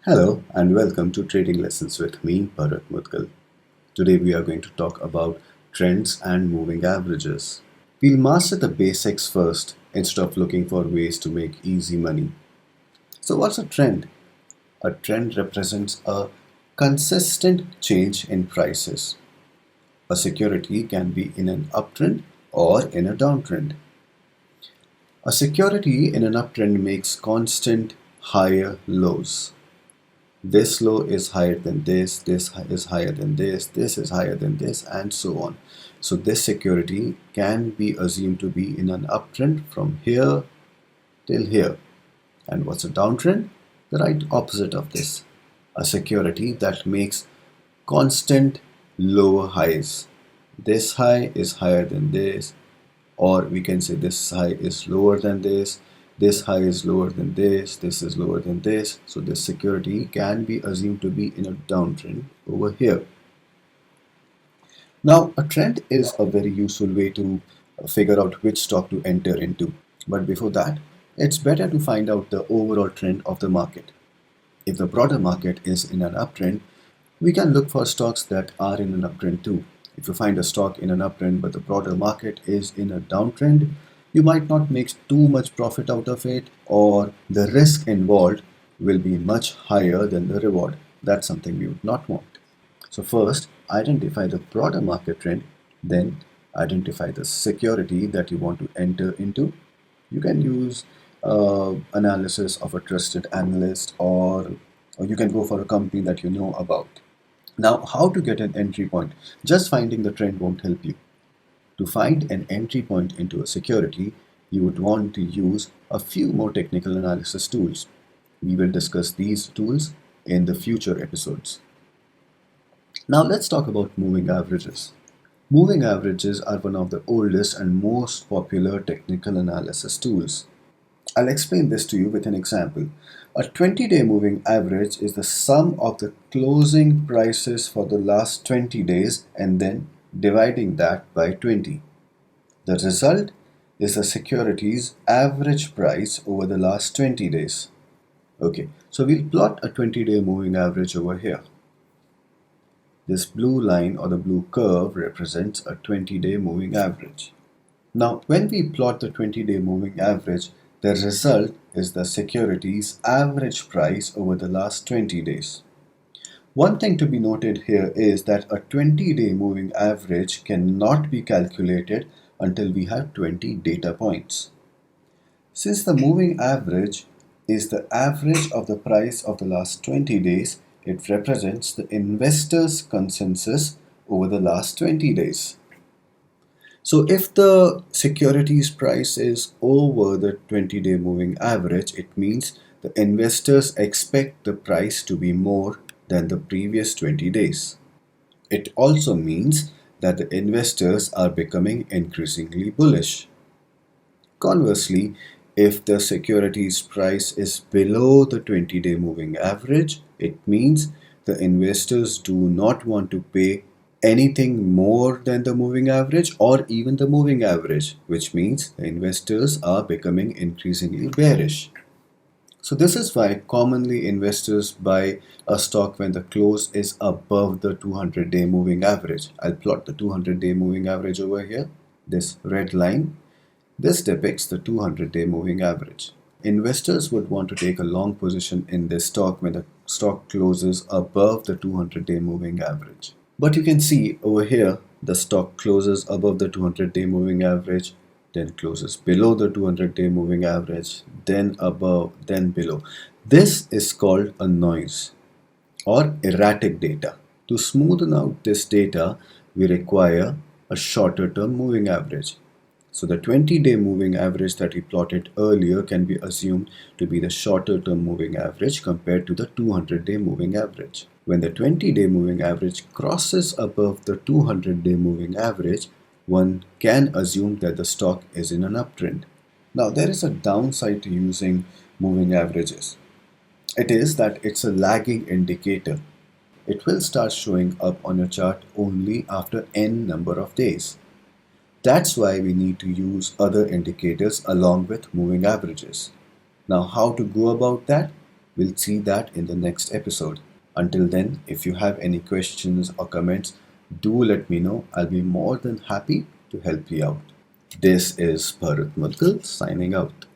Hello and welcome to Trading Lessons with me, Bharat Mutkal. Today we are going to talk about trends and moving averages. We'll master the basics first instead of looking for ways to make easy money. So, what's a trend? A trend represents a consistent change in prices. A security can be in an uptrend or in a downtrend. A security in an uptrend makes constant higher lows. This low is higher than this is higher than this is higher than this, and so on. So this security can be assumed to be in an uptrend from here till here. And what's a downtrend? The right opposite of this. A security that makes constant lower highs. This high is higher than this, or we can say this high is lower than this high is lower than this is lower than this. So this security can be assumed to be in a downtrend over here. Now a trend is a very useful way to figure out which stock to enter into, but before that it's better to find out the overall trend of the market. If the broader market is in an uptrend, we can look for stocks that are in an uptrend too. If you find a stock in an uptrend but the broader market is in a downtrend, you might not make too much profit out of it, or the risk involved will be much higher than the reward. That's something we would not want. So first, identify the broader market trend, then identify the security that you want to enter into. You can use analysis of a trusted analyst, or you can go for a company that you know about. Now, how to get an entry point? Just finding the trend won't help you. To find an entry point into a security, you would want to use a few more technical analysis tools. We will discuss these tools in the future episodes. Now let's talk about moving averages. Moving averages are one of the oldest and most popular technical analysis tools. I'll explain this to you with an example. A 20-day moving average is the sum of the closing prices for the last 20 days and then dividing that by 20. The result is the security's average price over the last 20 days. Okay, so we'll plot a 20-day moving average over here. This blue line or the blue curve represents a 20-day moving average. Now, when we plot the 20-day moving average, the result is the security's average price over the last 20 days. One thing to be noted here is that a 20-day moving average cannot be calculated until we have 20 data points. Since the moving average is the average of the price of the last 20 days, it represents the investor's consensus over the last 20 days. So if the securities price is over the 20-day moving average, it means the investors expect the price to be more than the previous 20 days. It also means that the investors are becoming increasingly bullish. Conversely, if the securities price is below the 20-day moving average, it means the investors do not want to pay anything more than the moving average or even the moving average, which means the investors are becoming increasingly bearish. So this is why commonly investors buy a stock when the close is above the 200-day moving average. I'll plot the 200-day moving average over here, this red line. This depicts the 200-day moving average. Investors would want to take a long position in this stock when the stock closes above the 200-day moving average. But you can see over here, the stock closes above the 200-day moving average, then closes below the 200-day moving average, then above, then below. This is called a noise or erratic data. To smoothen out this data, we require a shorter term moving average. So the 20-day moving average that we plotted earlier can be assumed to be the shorter term moving average compared to the 200-day moving average. When the 20-day moving average crosses above the 200-day moving average, one can assume that the stock is in an uptrend. Now there is a downside to using moving averages. It is that it's a lagging indicator. It will start showing up on your chart only after n number of days. That's why we need to use other indicators along with moving averages. Now how to go about that? We'll see that in the next episode. Until then, if you have any questions or comments, do let me know. I'll be more than happy to help you out. This is Bharat Mudgal signing out.